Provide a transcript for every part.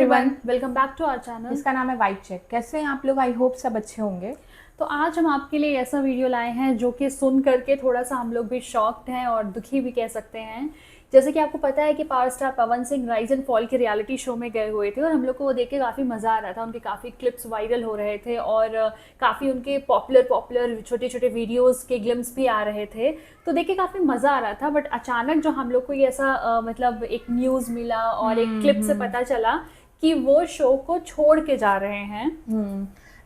Everyone, welcome back to our channel. इसका नाम है वाइट चेक। कैसे हैं आप लोग? आई होप सब अच्छे होंगे। तो आज हम आपके लिए ऐसा वीडियो लाए हैं जो कि सुन करके थोड़ा सा हम लोग भी शॉक्ड हैं और दुखी भी कह सकते हैं। जैसे कि आपको पता है कि power star Pawan Singh rise and fall के रियलिटी शो में गए हुए थे और हम लोग को वो देख के काफ़ी मज़ा आ रहा था। उनके काफ़ी क्लिप्स वायरल हो रहे थे और काफ़ी उनके पॉपुलर छोटे छोटे वीडियोस के ग्लिम्स भी आ रहे थे। तो देख के काफ़ी मज़ा आ रहा था। बट अचानक जो हम लोग को ये ऐसा मतलब एक न्यूज़ मिला और एक क्लिप से पता चला कि वो शो को छोड़ के जा रहे हैं।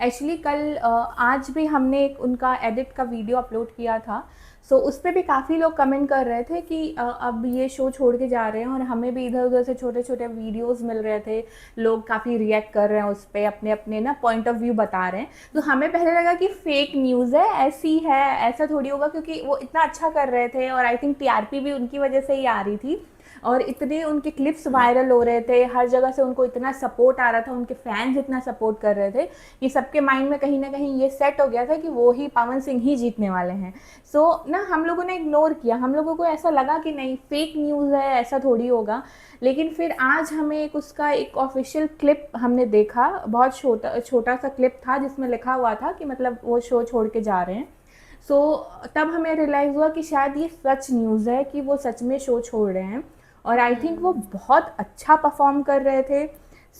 एक्चुअली कल आज भी हमने एक उनका एडिट का वीडियो अपलोड किया था। सो उस पर भी काफ़ी लोग कमेंट कर रहे थे कि अब ये शो छोड़ के जा रहे हैं, और हमें भी इधर उधर से छोटे छोटे वीडियोस मिल रहे थे। लोग काफ़ी रिएक्ट कर रहे हैं उस पर, अपने अपने ना पॉइंट ऑफ व्यू बता रहे हैं। तो हमें पहले लगा कि फेक न्यूज़ है, ऐसी है, ऐसा थोड़ी होगा, क्योंकि वो इतना अच्छा कर रहे थे और आई थिंक टीआरपी भी उनकी वजह से ही आ रही थी और इतने उनके क्लिप्स वायरल हो रहे थे, हर जगह से उनको इतना सपोर्ट आ रहा था, उनके फैंस इतना सपोर्ट कर रहे थे कि सबके माइंड में कहीं ना कहीं ये सेट हो गया था कि वो ही पवन सिंह ही जीतने वाले हैं। सो ना हम लोगों ने इग्नोर किया। हम लोगों को ऐसा लगा कि नहीं, फेक न्यूज़ है, ऐसा थोड़ी होगा। लेकिन फिर आज हमें उसका एक ऑफिशियल क्लिप हमने देखा। बहुत छोटा सा क्लिप था जिसमें लिखा हुआ था कि मतलब वो शो छोड़ के जा रहे हैं। तब हमें रियलाइज़ हुआ कि शायद ये सच न्यूज़ है कि वो सच में शो छोड़ रहे हैं। और आई थिंक वो बहुत अच्छा परफॉर्म कर रहे थे,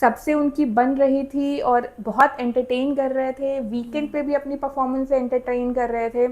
सबसे उनकी बन रही थी और बहुत एंटरटेन कर रहे थे। वीकेंड पे भी अपनी परफॉर्मेंस से एंटरटेन कर रहे थे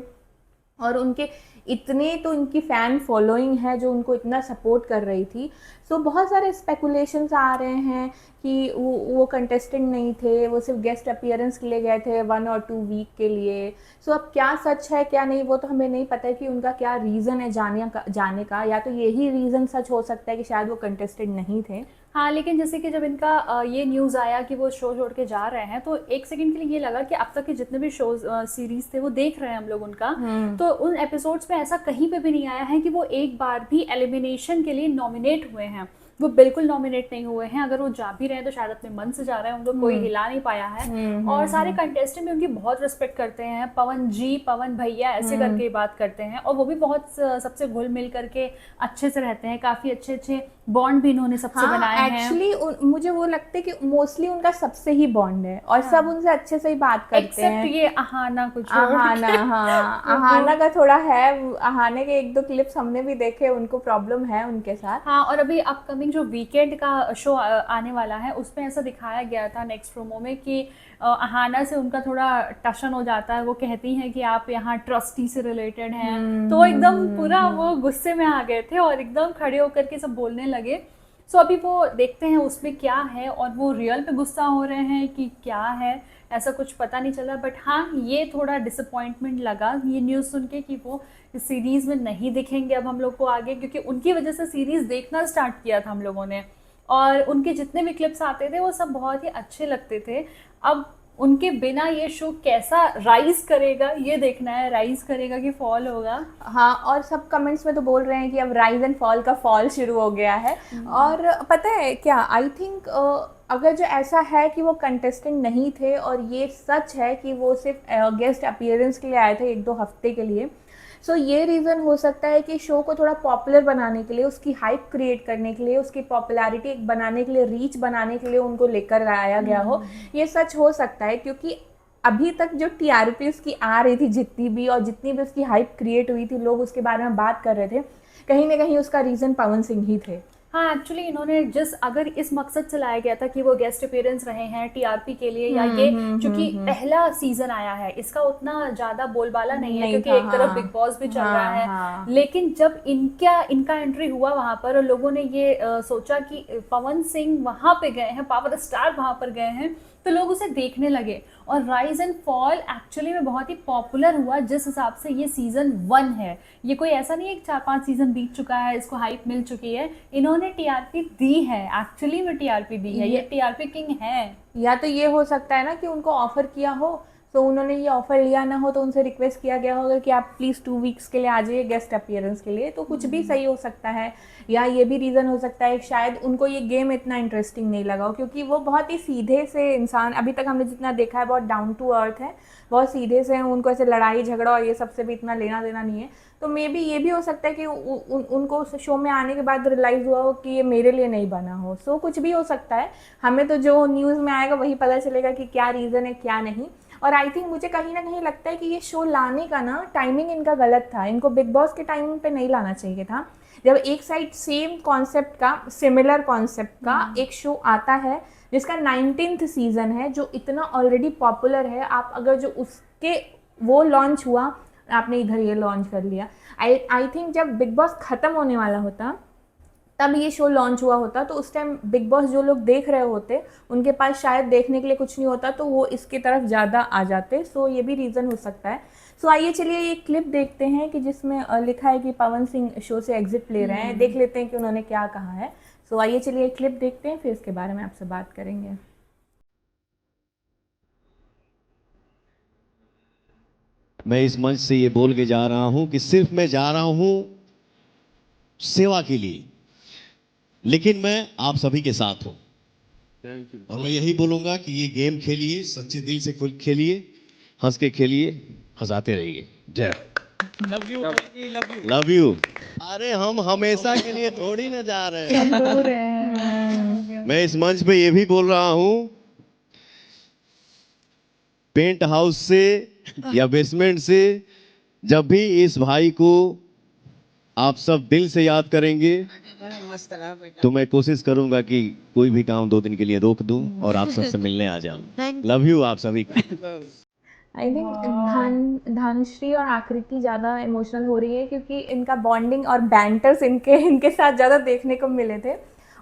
और उनके इतने तो उनकी फ़ैन फॉलोइंग है जो उनको इतना सपोर्ट कर रही थी। बहुत सारे स्पेकुलेशंस आ रहे हैं कि वो कंटेस्टेंट नहीं थे, वो सिर्फ गेस्ट अपीयरेंस के लिए गए थे 1 और 2 वीक के लिए। अब क्या सच है क्या नहीं वो तो हमें नहीं पता है कि उनका क्या रीज़न है जाने का। या तो यही रीज़न सच हो सकता है कि शायद वो कंटेस्टेंट नहीं थे। हाँ, लेकिन जैसे कि जब इनका ये न्यूज़ आया कि वो शो छोड़ के जा रहे हैं तो एक सेकंड के लिए ये लगा कि अब तक के जितने भी शोज सीरीज थे वो देख रहे हैं हम लोग उनका। तो उन एपिसोड्स में ऐसा कहीं पे भी नहीं आया है कि वो एक बार भी एलिमिनेशन के लिए नॉमिनेट हुए हैं। वो बिल्कुल नॉमिनेट नहीं हुए हैं। अगर वो जा भी रहे हैं तो शायद अपने मन से जा रहे हैं, उनको कोई हिला नहीं पाया है। और सारे कंटेस्टेंट भी उनकी बहुत रिस्पेक्ट करते हैं। पवन जी, पवन भैया ऐसे करके बात करते हैं और वो भी बहुत सबसे घुल मिल करके अच्छे से रहते हैं। काफ़ी अच्छे अच्छे बॉन्ड भी इन्होंने सबसे बनाए हैं। एक्चुअली मुझे वो लगता है कि मोस्टली उनका सबसे ही बॉन्ड है और सब उनसे अच्छे से ही बात करते हैं, एक्सेप्ट ये अहाना को छोड़ अहाना। हाँ, अहाना का थोड़ा है। अहाने के 1-2 क्लिप्स हमने भी देखे, उनको प्रॉब्लम है उनके साथ। हाँ, और अभी अपकमिंग जो वीकेंड का शो आने वाला है उसमें ऐसा दिखाया गया था नेक्स्ट प्रोमो में कि अहाना से उनका थोड़ा टशन हो जाता है। वो कहती हैं कि आप यहाँ ट्रस्टी से रिलेटेड हैं। तो एकदम पूरा वो गुस्से में आ गए थे और एकदम खड़े होकर के सब बोलने लगे। अभी वो देखते हैं उसमें क्या है और वो रियल पे गुस्सा हो रहे हैं कि क्या है, ऐसा कुछ पता नहीं चला। बट हाँ, ये थोड़ा डिसअपॉइंटमेंट लगा ये न्यूज़ सुन के कि वो इस सीरीज़ में नहीं दिखेंगे अब हम लोग को आगे, क्योंकि उनकी वजह से सीरीज़ देखना स्टार्ट किया था हम लोगों ने और उनके जितने भी क्लिप्स आते थे वो सब बहुत ही अच्छे लगते थे। अब उनके बिना ये शो कैसा राइज करेगा ये देखना है, राइज करेगा कि फॉल होगा। हाँ, और सब कमेंट्स में तो बोल रहे हैं कि अब राइज एंड फॉल का फॉल शुरू हो गया है। और पता है क्या, आई थिंक अगर जो ऐसा है कि वो कंटेस्टेंट नहीं थे और ये सच है कि वो सिर्फ गेस्ट अपीयरेंस के लिए आए थे 1-2 हफ्ते के लिए, ये रीज़न हो सकता है कि शो को थोड़ा पॉपुलर बनाने के लिए, उसकी हाइप क्रिएट करने के लिए, उसकी पॉपुलैरिटी बनाने के लिए, रीच बनाने के लिए उनको लेकर आया गया हो। ये सच हो सकता है क्योंकि अभी तक जो टीआरपी उसकी आ रही थी, जितनी भी भी उसकी हाइप क्रिएट हुई थी, लोग उसके बारे में बात कर रहे थे, कहीं ना कहीं उसका रीज़न पवन सिंह ही थे। हाँ, एक्चुअली इन्होंने अगर इस मकसद से लाया गया था कि वो गेस्ट अपीयरेंस रहे हैं टीआरपी के लिए या ये चूंकि पहला सीजन आया है, इसका उतना ज्यादा बोलबाला नहीं है क्योंकि एक तरफ बिग बॉस भी चल रहा है। लेकिन जब इनका एंट्री हुआ वहां पर और लोगों ने ये सोचा कि पवन सिंह वहां पे गए हैं, पावर स्टार वहां पर गए हैं, तो लोग उसे देखने लगे और राइज एंड फॉल एक्चुअली में बहुत ही पॉपुलर हुआ। जिस हिसाब से ये सीजन 1 है, ये कोई ऐसा नहीं है कि 4-5 सीजन बीत चुका है, इसको हाइप मिल चुकी है। इन्होंने टीआरपी दी है, एक्चुअली में टीआरपी दी है, ये टीआरपी किंग है। या तो ये हो सकता है ना कि उनको ऑफर किया हो सो उन्होंने ये ऑफ़र लिया ना हो तो उनसे रिक्वेस्ट किया गया होगा कि आप प्लीज़ 2 वीक्स के लिए आ जाइए गेस्ट अपीयरेंस के लिए, तो कुछ भी सही हो सकता है। या ये भी रीज़न हो सकता है शायद उनको ये गेम इतना इंटरेस्टिंग नहीं लगा हो, क्योंकि वो बहुत ही सीधे से इंसान, अभी तक हमने जितना देखा है बहुत डाउन टू अर्थ है, बहुत सीधे से हैं, उनको ऐसे लड़ाई झगड़ा और ये सबसे भी इतना लेना देना नहीं है। तो मे बी ये भी हो सकता है कि उनको उस शो में आने के बाद रियलाइज़ हुआ हो कि ये मेरे लिए नहीं बना हो। सो कुछ भी हो सकता है, हमें तो जो न्यूज़ में आएगा वही पता चलेगा कि क्या रीज़न है क्या नहीं। और आई थिंक मुझे कहीं ना कहीं लगता है कि ये शो लाने का ना टाइमिंग इनका गलत था, इनको बिग बॉस के टाइमिंग पे नहीं लाना चाहिए था। जब एक साइड सेम कॉन्सेप्ट का, सिमिलर कॉन्सेप्ट का एक शो आता है जिसका 19th सीज़न है, जो इतना ऑलरेडी पॉपुलर है, आप अगर जो उसके वो लॉन्च हुआ, आपने इधर ये लॉन्च कर लिया। आई थिंक जब बिग बॉस ख़त्म होने वाला होता तब ये शो लॉन्च हुआ होता, तो उस टाइम बिग बॉस जो लोग देख रहे होते उनके पास शायद देखने के लिए कुछ नहीं होता, तो वो इसकी तरफ ज़्यादा आ जाते। सो ये भी रीज़न हो सकता है। सो आइए चलिए ये क्लिप देखते हैं कि जिसमें लिखा है कि पवन सिंह शो से एग्जिट ले रहे हैं। देख लेते हैं कि उन्होंने क्या कहा है। सो आइए चलिए एक क्लिप देखते हैं, फिर इसके बारे में आपसे बात करेंगे। मैं इस मंच से ये बोल के जा रहा हूं कि सिर्फ मैं जा रहा हूं सेवा के लिए, लेकिन मैं आप सभी के साथ हूं। और मैं यही बोलूंगा कि ये गेम खेलिए, सच्चे दिल से खेलिए, हंस के खेलिए, हंसाते रहिए। जय लव यू लव यू। अरे हम हमेशा के लिए थोड़ी ना जा रहे हैं। मैं इस मंच पे ये भी बोल रहा हूं, पेंट हाउस से या बेसमेंट से जब भी इस भाई को आप सब दिल से याद करेंगे तो मैं कोशिश करूंगा कि कोई भी काम 2 दिन के लिए रोक दूं और आप सबसे मिलने आ जाऊं। लव यू आप सभी। आई थिंक धानुश्री और आकृति ज़्यादा इमोशनल हो रही है, क्योंकि इनका बॉन्डिंग और बैंटर्स इनके साथ ज़्यादा देखने को मिले थे।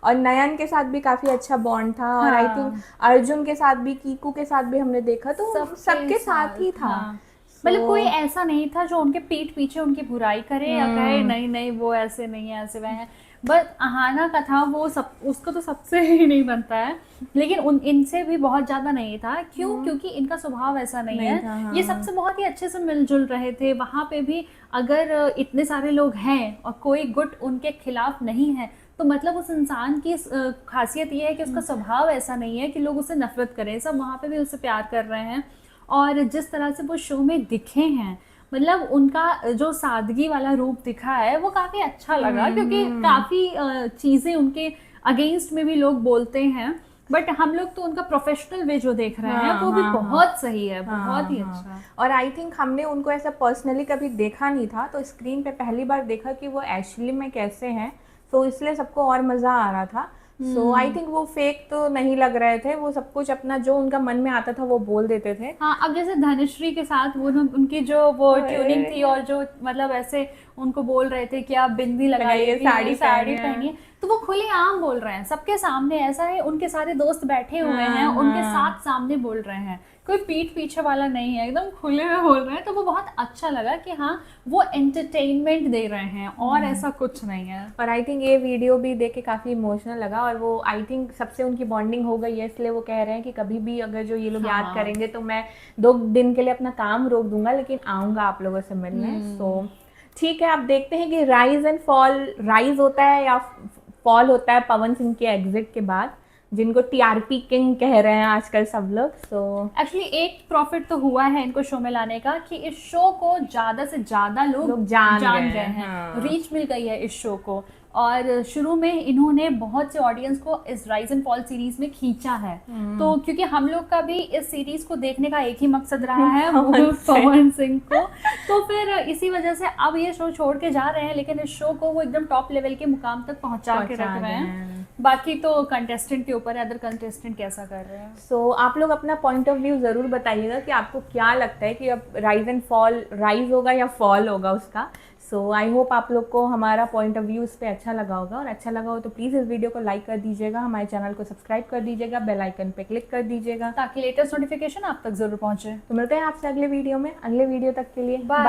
और नयन के साथ भी काफ़ी अच्छा बॉन्ड था। और आई थिंक अर्जुन के साथ भी, कीकू के साथ भी हमने देखा, तो सबके साथ ही था। मतलब कोई ऐसा नहीं था जो उनके पीठ पीछे उनकी बुराई करे या कहे नहीं नहीं वो ऐसे नहीं है ऐसे वह है। बस अहाना का था, वो सब उसको तो सबसे ही नहीं बनता है, लेकिन इनसे भी बहुत ज्यादा नहीं था। क्यों? क्योंकि इनका स्वभाव ऐसा नहीं है। हाँ। ये सबसे बहुत ही अच्छे से मिलजुल रहे थे वहां पे भी। अगर इतने सारे लोग हैं और कोई गुट उनके खिलाफ नहीं है, तो मतलब उस इंसान की खासियत ये है कि उसका स्वभाव ऐसा नहीं है कि लोग उससे नफरत करें। सब वहाँ पे भी उससे प्यार कर रहे हैं। और जिस तरह से वो शो में दिखे हैं, मतलब उनका जो सादगी वाला रूप दिखा है वो काफ़ी अच्छा लगा, क्योंकि काफ़ी चीज़ें उनके अगेंस्ट में भी लोग बोलते हैं, बट हम लोग तो उनका प्रोफेशनल वे जो देख रहे हैं वो भी बहुत सही है, बहुत ही अच्छा। और आई थिंक हमने उनको ऐसा पर्सनली कभी देखा नहीं था, तो स्क्रीन पे पहली बार देखा कि वो एक्चुअली में कैसे हैं, तो इसलिए सबको और मज़ा आ रहा था। सो आई थिंक वो फेक तो नहीं लग रहे थे, वो सब कुछ अपना जो उनका मन में आता था वो बोल देते थे। हाँ, अब जैसे धनुश्री के साथ वो उनकी जो वो ट्यूनिंग थी और जो मतलब ऐसे उनको बोल रहे थे कि आप बिंदी लगाइए, साड़ी पहनिए, तो वो खुले आम बोल रहे हैं सबके सामने। ऐसा है उनके सारे दोस्त बैठे हुए हैं, उनके साथ सामने बोल रहे हैं, कोई पीठ पीछे वाला नहीं है, एकदम खुले में बोल रहे हैं। तो वो बहुत अच्छा लगा कि हाँ वो एंटरटेनमेंट दे रहे हैं और ऐसा कुछ नहीं है। और आई थिंक ये वीडियो भी देख के काफ़ी इमोशनल लगा, और वो आई थिंक सबसे उनकी बॉन्डिंग हो गई है, इसलिए वो कह रहे हैं कि कभी भी अगर जो ये लोग याद करेंगे तो मैं 2 दिन के लिए अपना काम रोक दूंगा, लेकिन आऊँगा आप लोगों से मिलने। सो ठीक है, आप देखते हैं कि राइज एंड फॉल, राइज होता है या फॉल होता है पवन सिंह के एग्जिट के बाद, जिनको टीआरपी किंग कह रहे हैं आजकल सब लोग। सो एक्चुअली एक प्रॉफिट तो हुआ है इनको शो में लाने का कि इस शो को ज्यादा से ज्यादा लोग जान गए हैं। हाँ। रीच मिल गई है इस शो को, और शुरू में इन्होंने बहुत से ऑडियंस को इस राइज एंड फॉल सीरीज में खींचा है। तो क्योंकि हम लोग का भी इस सीरीज को देखने का एक ही मकसद रहा है, वो पवन सिंह को, तो फिर इसी वजह से अब ये शो छोड़ के जा रहे हैं, लेकिन इस शो को वो एकदम टॉप लेवल के मुकाम तक पहुंचा के रख रहे हैं। बाकी तो कंटेस्टेंट के ऊपर है, अदर कंटेस्टेंट कैसा कर रहे हैं। सो आप लोग अपना पॉइंट ऑफ व्यू ज़रूर बताइएगा कि आपको क्या लगता है कि अब राइज एंड फॉल, राइज होगा या फॉल होगा उसका। सो आई होप आप लोग को हमारा पॉइंट ऑफ व्यू इस पर अच्छा लगा होगा, और अच्छा लगा हो तो प्लीज़ इस वीडियो को लाइक कर दीजिएगा, हमारे चैनल को सब्सक्राइब कर दीजिएगा, बेल आइकन पे क्लिक कर दीजिएगा ताकि लेटेस्ट नोटिफिकेशन आप तक जरूर पहुंचे। तो मिलते हैं आपसे अगले वीडियो में। अगले वीडियो तक के लिए बाय।